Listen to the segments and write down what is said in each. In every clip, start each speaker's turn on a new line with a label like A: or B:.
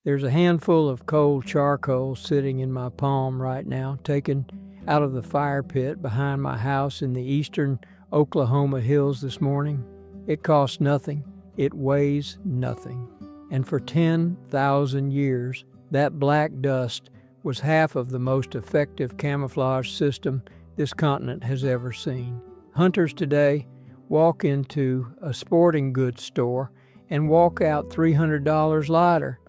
A: There's a handful of cold charcoal sitting in my palm right now, taken out of the fire pit behind my house in the eastern Oklahoma hills this morning. It costs nothing. It weighs nothing. And for 10,000 years, that black dust was half of the most effective camouflage system this continent has ever seen. Hunters today walk into a sporting goods store and walk out $300 lighter,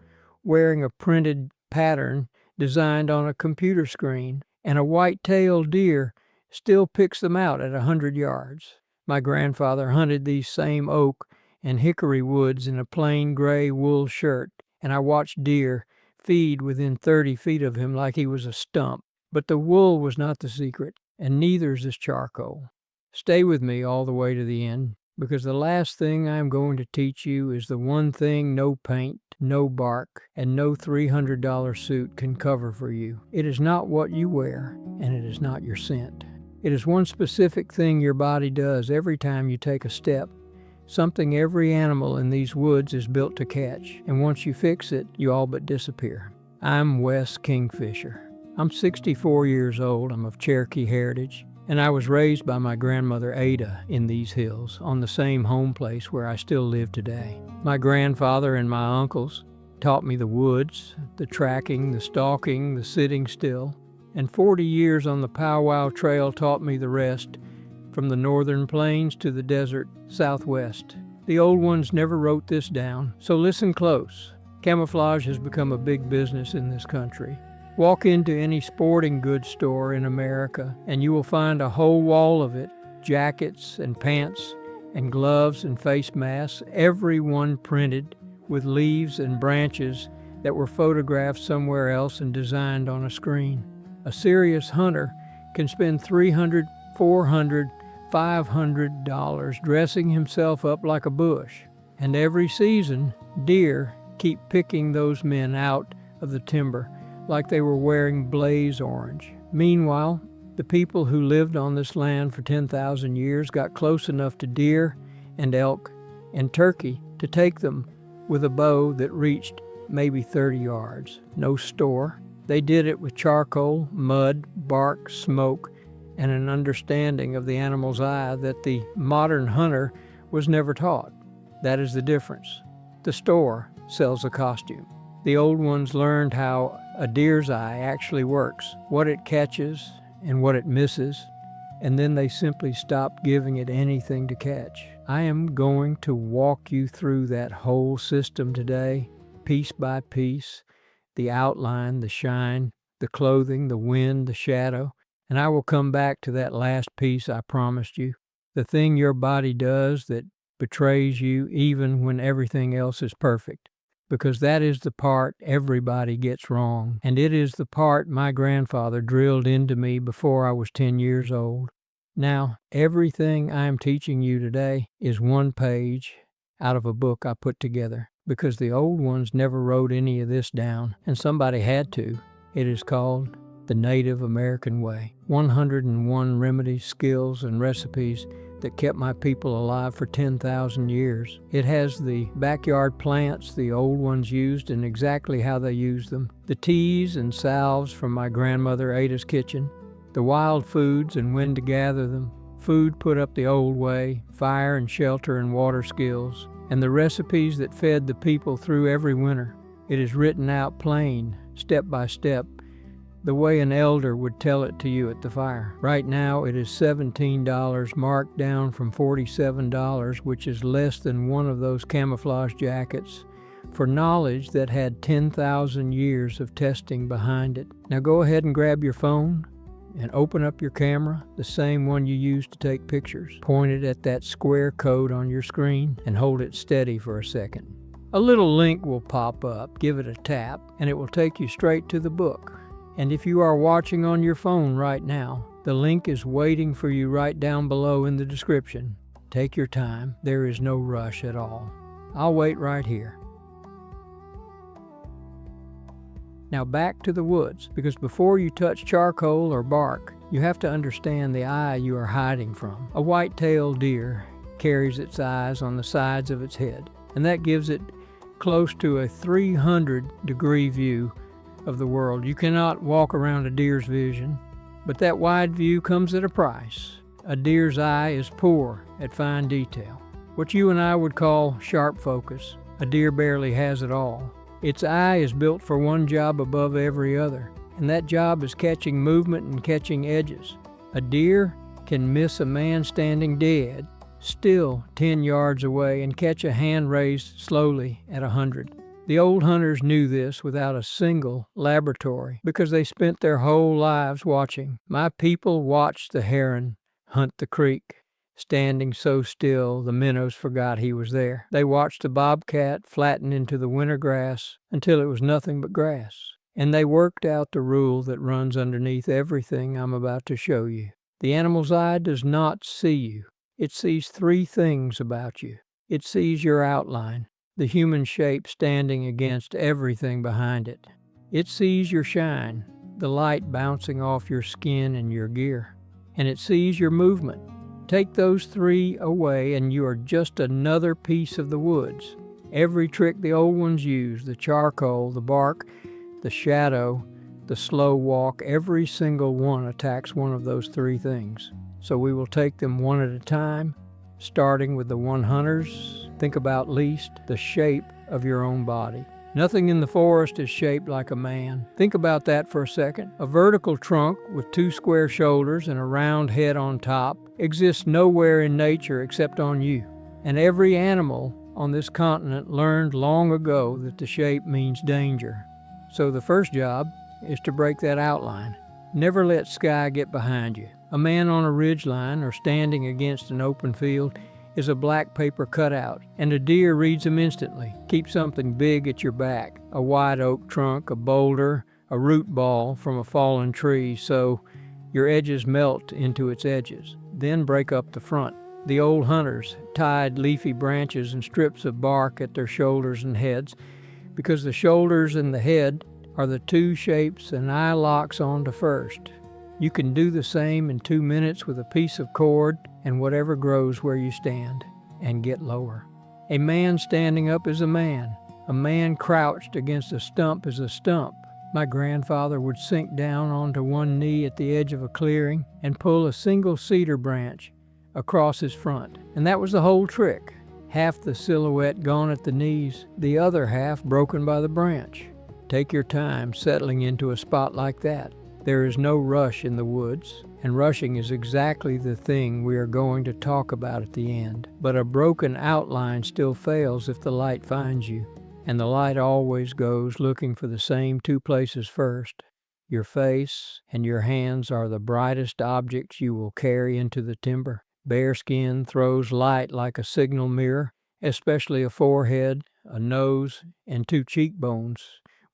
A: wearing a printed pattern designed on a computer screen, and a white-tailed deer still picks them out at 100 yards. My grandfather hunted these same oak and hickory woods in a plain gray wool shirt, and I watched deer feed within 30 feet of him like he was a stump. But the wool was not the secret, and neither is this charcoal. Stay with me all the way to the end, because the last thing I'm going to teach you is the one thing no paint, no bark, and no $300 suit can cover for you. It is not what you wear, and it is not your scent. It is one specific thing your body does every time you take a step, something every animal in these woods is built to catch, and once you fix it, you all but disappear. I'm Wes Kingfisher. I'm 64 years old. I'm of Cherokee heritage, and I was raised by my grandmother Ada in these hills, on the same home place where I still live today. My grandfather and my uncles taught me the woods, the tracking, the stalking, the sitting still, and 40 years on the powwow trail taught me the rest, from the northern plains to the desert southwest. The old ones never wrote this down, so listen close. Camouflage has become a big business in this country. Walk into any sporting goods store in America, and you will find a whole wall of it, jackets and pants and gloves and face masks, every one printed with leaves and branches that were photographed somewhere else and designed on a screen. A serious hunter can spend $300, $400, $500 dressing himself up like a bush. And every season, deer keep picking those men out of the timber like they were wearing blaze orange. Meanwhile, the people who lived on this land for 10,000 years got close enough to deer and elk and turkey to take them with a bow that reached maybe 30 yards. No store. They did it with charcoal, mud, bark, smoke, and an understanding of the animal's eye that the modern hunter was never taught. That is the difference. The store sells a costume. The old ones learned how a deer's eye actually works, what it catches and what it misses, and then they simply stopped giving it anything to catch. I am going to walk you through that whole system today, piece by piece, the outline, the shine, the clothing, the wind, the shadow, and I will come back to that last piece I promised you, the thing your body does that betrays you even when everything else is perfect. Because that is the part everybody gets wrong, and it is the part my grandfather drilled into me before I was 10 years old. Now, everything I am teaching you today is one page out of a book I put together, because the old ones never wrote any of this down, and somebody had to. It is called The Native American Way. 101 remedies, skills, and recipes that kept my people alive for 10,000 years. It has the backyard plants the old ones used and exactly how they used them, the teas and salves from my grandmother Ada's kitchen, the wild foods and when to gather them, food put up the old way, fire and shelter and water skills, and the recipes that fed the people through every winter. It is written out plain, step by step, the way an elder would tell it to you at the fire. Right now it is $17, marked down from $47, which is less than one of those camouflage jackets, for knowledge that had 10,000 years of testing behind it. Now go ahead and grab your phone and open up your camera, the same one you use to take pictures. Point it at that square code on your screen and hold it steady for a second. A little link will pop up. Give it a tap and it will take you straight to the book. And if you are watching on your phone right now, the link is waiting for you right down below in the description. Take your time. There is no rush at all. I'll wait right here. Now back to the woods, because before you touch charcoal or bark, you have to understand the eye you are hiding from. A white-tailed deer carries its eyes on the sides of its head, and that gives it close to a 300-degree view of the world. You cannot walk around a deer's vision, but that wide view comes at a price. A deer's eye is poor at fine detail. What you and I would call sharp focus, a deer barely has it all. Its eye is built for one job above every other, and that job is catching movement and catching edges. A deer can miss a man standing dead, still 10 yards away, and catch a hand raised slowly at 100. The old hunters knew this without a single laboratory because they spent their whole lives watching. My people watched the heron hunt the creek, standing so still the minnows forgot he was there. They watched the bobcat flatten into the winter grass until it was nothing but grass. And they worked out the rule that runs underneath everything I'm about to show you. The animal's eye does not see you. It sees three things about you. It sees your outline, the human shape standing against everything behind it. It sees your shine, the light bouncing off your skin and your gear. And it sees your movement. Take those three away and you are just another piece of the woods. Every trick the old ones used, the charcoal, the bark, the shadow, the slow walk, every single one attacks one of those three things. So we will take them one at a time, starting with the 100s. Think about least the shape of your own body. Nothing in the forest is shaped like a man. Think about that for a second. A vertical trunk with two square shoulders and a round head on top exists nowhere in nature except on you. And every animal on this continent learned long ago that the shape means danger. So the first job is to break that outline. Never let sky get behind you. A man on a ridgeline or standing against an open field is a black paper cutout, and a deer reads them instantly. Keep something big at your back, a white oak trunk, a boulder, a root ball from a fallen tree, so your edges melt into its edges. Then break up the front. The old hunters tied leafy branches and strips of bark at their shoulders and heads, because the shoulders and the head are the two shapes an eye locks onto first. You can do the same in 2 minutes with a piece of cord and whatever grows where you stand, and get lower. A man standing up is a man. A man crouched against a stump is a stump. My grandfather would sink down onto one knee at the edge of a clearing and pull a single cedar branch across his front. And that was the whole trick. Half the silhouette gone at the knees, the other half broken by the branch. Take your time settling into a spot like that. There is no rush in the woods, and rushing is exactly the thing we are going to talk about at the end. But a broken outline still fails if the light finds you, and the light always goes looking for the same two places first. Your face and your hands are the brightest objects you will carry into the timber. Bare skin throws light like a signal mirror, especially a forehead, a nose, and two cheekbones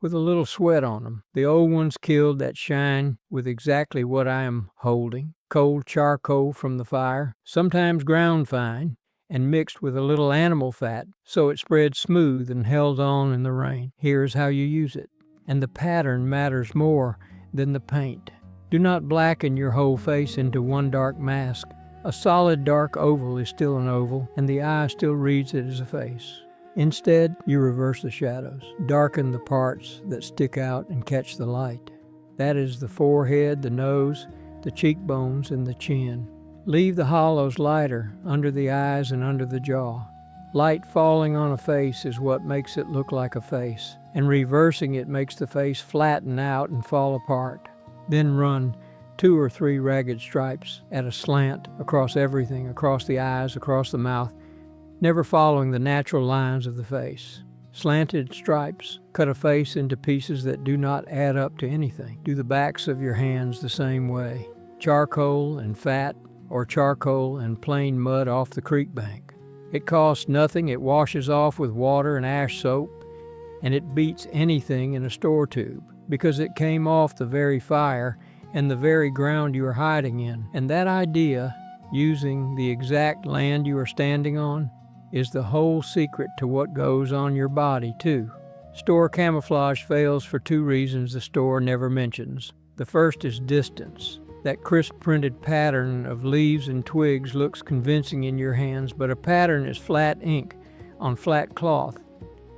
A: with a little sweat on them. The old ones killed that shine with exactly what I am holding: cold charcoal from the fire, sometimes ground fine, and mixed with a little animal fat so it spread smooth and held on in the rain. Here's how you use it. And the pattern matters more than the paint. Do not blacken your whole face into one dark mask. A solid dark oval is still an oval, and the eye still reads it as a face. Instead, you reverse the shadows. Darken the parts that stick out and catch the light. That is the forehead, the nose, the cheekbones, and the chin. Leave the hollows lighter, under the eyes and under the jaw. Light falling on a face is what makes it look like a face, and reversing it makes the face flatten out and fall apart. Then run 2 or 3 ragged stripes at a slant across everything, across the eyes, across the mouth, never following the natural lines of the face. Slanted stripes cut a face into pieces that do not add up to anything. Do the backs of your hands the same way. Charcoal and fat, or charcoal and plain mud off the creek bank. It costs nothing, it washes off with water and ash soap, and it beats anything in a store tube, because it came off the very fire and the very ground you are hiding in. And that idea, using the exact land you are standing on, is the whole secret to what goes on your body, too. Store camouflage fails for 2 reasons the store never mentions. The first is distance. That crisp printed pattern of leaves and twigs looks convincing in your hands, but a pattern is flat ink on flat cloth,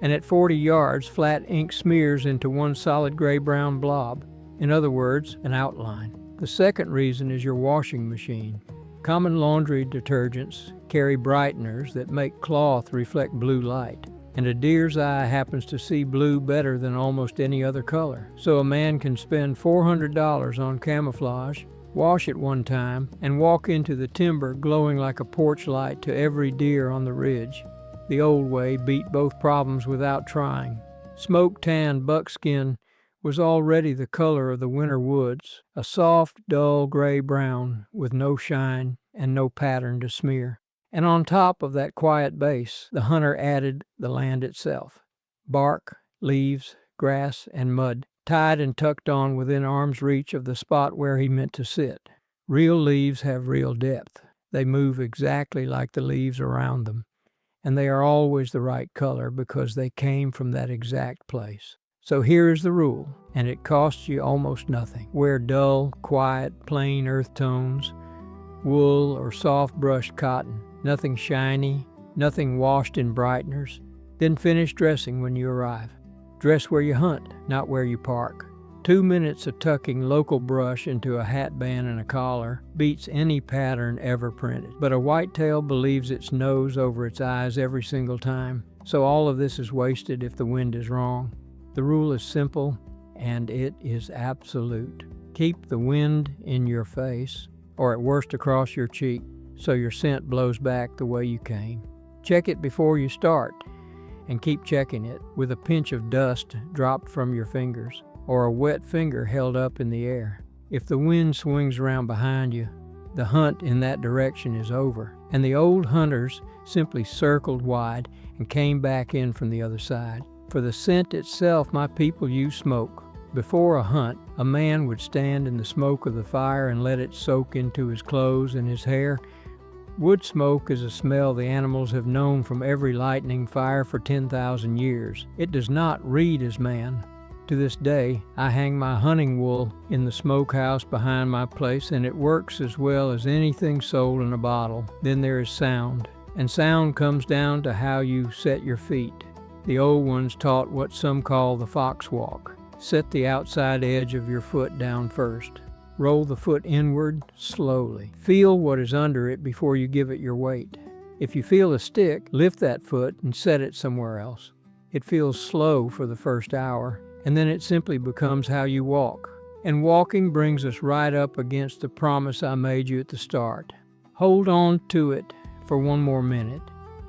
A: and at 40 yards, flat ink smears into one solid gray-brown blob. In other words, an outline. The second reason is your washing machine. Common laundry detergents carry brighteners that make cloth reflect blue light, and a deer's eye happens to see blue better than almost any other color. So a man can spend $400 on Camouflage, wash it one time, and walk into the timber glowing like a porch light to every deer on the ridge. The old way beat both problems without trying. Smoke-tanned buckskin was already the color of the winter woods, a soft, dull gray-brown with no shine and no pattern to smear. And on top of that quiet base, the hunter added the land itself. Bark, leaves, grass, and mud, tied and tucked on within arm's reach of the spot where he meant to sit. Real leaves have real depth. They move exactly like the leaves around them, and they are always the right color because they came from that exact place. So here is the rule, and it costs you almost nothing. Wear dull, quiet, plain earth tones, wool or soft brushed cotton, nothing shiny, nothing washed in brighteners. Then finish dressing when you arrive. Dress where you hunt, not where you park. 2 minutes of tucking local brush into a hat band and a collar beats any pattern ever printed. But a whitetail believes its nose over its eyes every single time, so all of this is wasted if the wind is wrong. The rule is simple, and it is absolute. Keep the wind in your face, or at worst across your cheek, so your scent blows back the way you came. Check it before you start, and keep checking it with a pinch of dust dropped from your fingers, or a wet finger held up in the air. If the wind swings around behind you, the hunt in that direction is over, and the old hunters simply circled wide and came back in from the other side. For the scent itself, my people use smoke. Before a hunt, a man would stand in the smoke of the fire and let it soak into his clothes and his hair. Wood smoke is a smell the animals have known from every lightning fire for 10,000 years. It does not read as man. To this day, I hang my hunting wool in the smokehouse behind my place, and it works as well as anything sold in a bottle. Then there is sound, and sound comes down to how you set your feet. The old ones taught what some call the fox walk. Set the outside edge of your foot down first. Roll the foot inward slowly. Feel what is under it before you give it your weight. If you feel a stick, lift that foot and set it somewhere else. It feels slow for the first hour, and then it simply becomes how you walk. And walking brings us right up against the promise I made you at the start. Hold on to it for one more minute,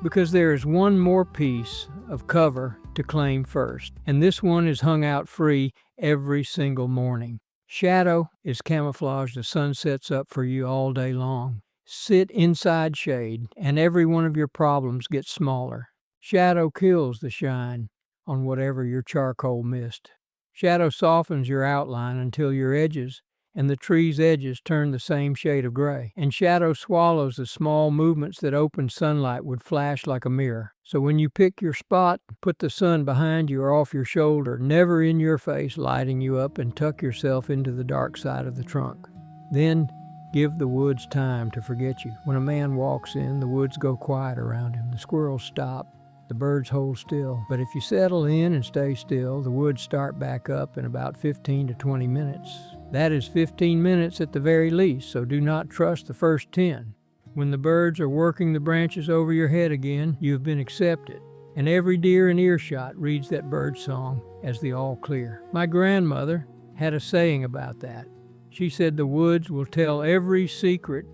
A: because there is one more piece of cover to claim first, and this one is hung out free every single morning. Shadow is camouflage the sun sets up for you all day long. Sit inside shade, and every one of your problems gets smaller. Shadow kills the shine on whatever your charcoal missed. Shadow softens your outline until your edges and the tree's edges turn the same shade of gray. And shadow swallows the small movements that open sunlight would flash like a mirror. So when you pick your spot, put the sun behind you or off your shoulder, never in your face, lighting you up, and tuck yourself into the dark side of the trunk. Then give the woods time to forget you. When a man walks in, the woods go quiet around him. The squirrels stop. The birds hold still. But if you settle in and stay still, the woods start back up in about 15 to 20 minutes. That is 15 minutes at the very least, so do not trust the first 10. When the birds are working the branches over your head again, you have been accepted. And every deer in earshot reads that bird song as the all clear. My grandmother had a saying about that. She said the woods will tell every secret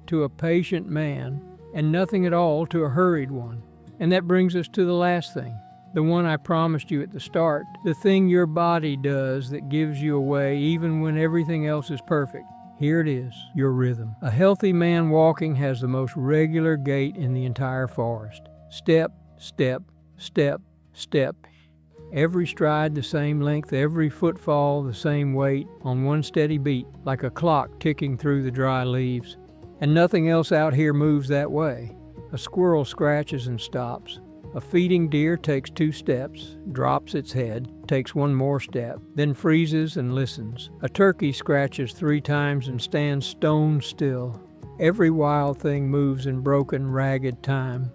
A: to a patient man and nothing at all to a hurried one. And that brings us to the last thing, the one I promised you at the start, the thing your body does that gives you away even when everything else is perfect. Here it is, your rhythm. A healthy man walking has the most regular gait in the entire forest. Step, step, step, step. Every stride the same length, every footfall the same weight, on one steady beat, like a clock ticking through the dry leaves. And nothing else out here moves that way. A squirrel scratches and stops. A feeding deer takes 2 steps, drops its head, takes 1 more step, then freezes and listens. A turkey scratches 3 times and stands stone still. Every wild thing moves in broken, ragged time,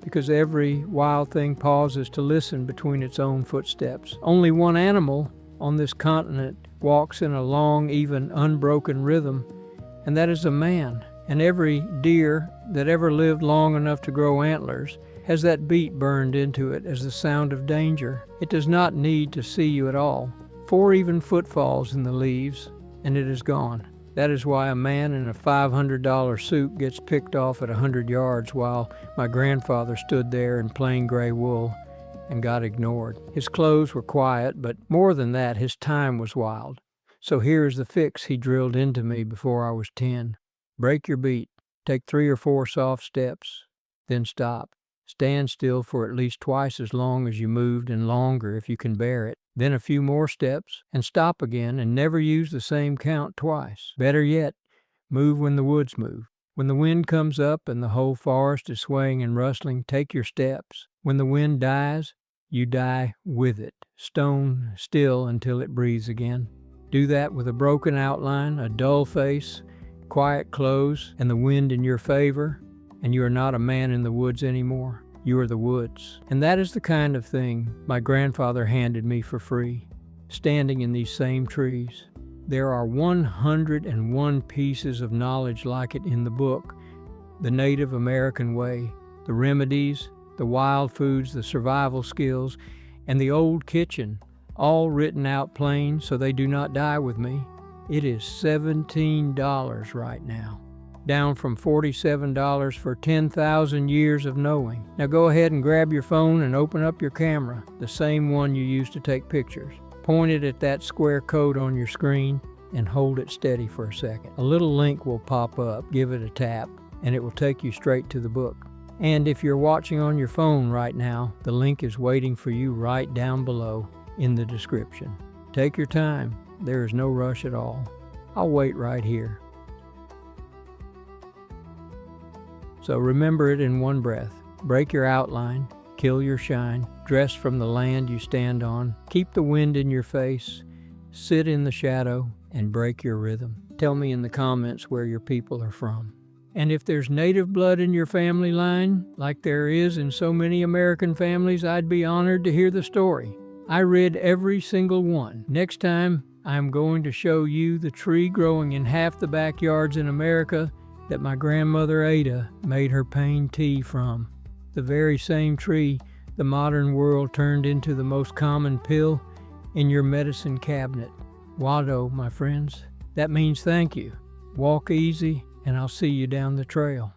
A: because every wild thing pauses to listen between its own footsteps. Only one animal on this continent walks in a long, even, unbroken rhythm, and that is a man. And every deer that ever lived long enough to grow antlers has that beat burned into it as the sound of danger. It does not need to see you at all. 4 even footfalls in the leaves, and it is gone. That is why a man in a $500 suit gets picked off at 100 yards while my grandfather stood there in plain gray wool and got ignored. His clothes were quiet, but more than that, his time was wild. So here is the fix he drilled into me before I was 10. Break your beat. Take 3 or 4 soft steps, then stop. Stand still for at least twice as long as you moved and longer if you can bear it. Then a few more steps and stop again, and never use the same count twice. Better yet, move when the woods move. When the wind comes up and the whole forest is swaying and rustling, take your steps. When the wind dies, you die with it. Stone still until it breathes again. Do that with a broken outline, a dull face, quiet clothes, and the wind in your favor, and you are not a man in the woods anymore. You are the woods. And that is the kind of thing my grandfather handed me for free, standing in these same trees. There are 101 pieces of knowledge like it in the book: the Native American way, the remedies, the wild foods, the survival skills, and the old kitchen, all written out plain so they do not die with me. It is $17 right now, down from $47 for 10,000 years of knowing. Now go ahead and grab your phone and open up your camera, the same one you use to take pictures. Point it at that square code on your screen and hold it steady for a second. A little link will pop up. Give it a tap, and it will take you straight to the book. And if you're watching on your phone right now, the link is waiting for you right down below in the description. Take your time. There is no rush at all. I'll wait right here. So remember it in one breath. Break your outline, kill your shine, dress from the land you stand on, keep the wind in your face, sit in the shadow, and break your rhythm. Tell me in the comments where your people are from. And if there's native blood in your family line, like there is in so many American families, I'd be honored to hear the story. I read every single one. Next time, I'm going to show you the tree growing in half the backyards in America that my grandmother Ada made her pain tea from. The very same tree the modern world turned into the most common pill in your medicine cabinet. Wado, my friends. That means thank you. Walk easy, and I'll see you down the trail.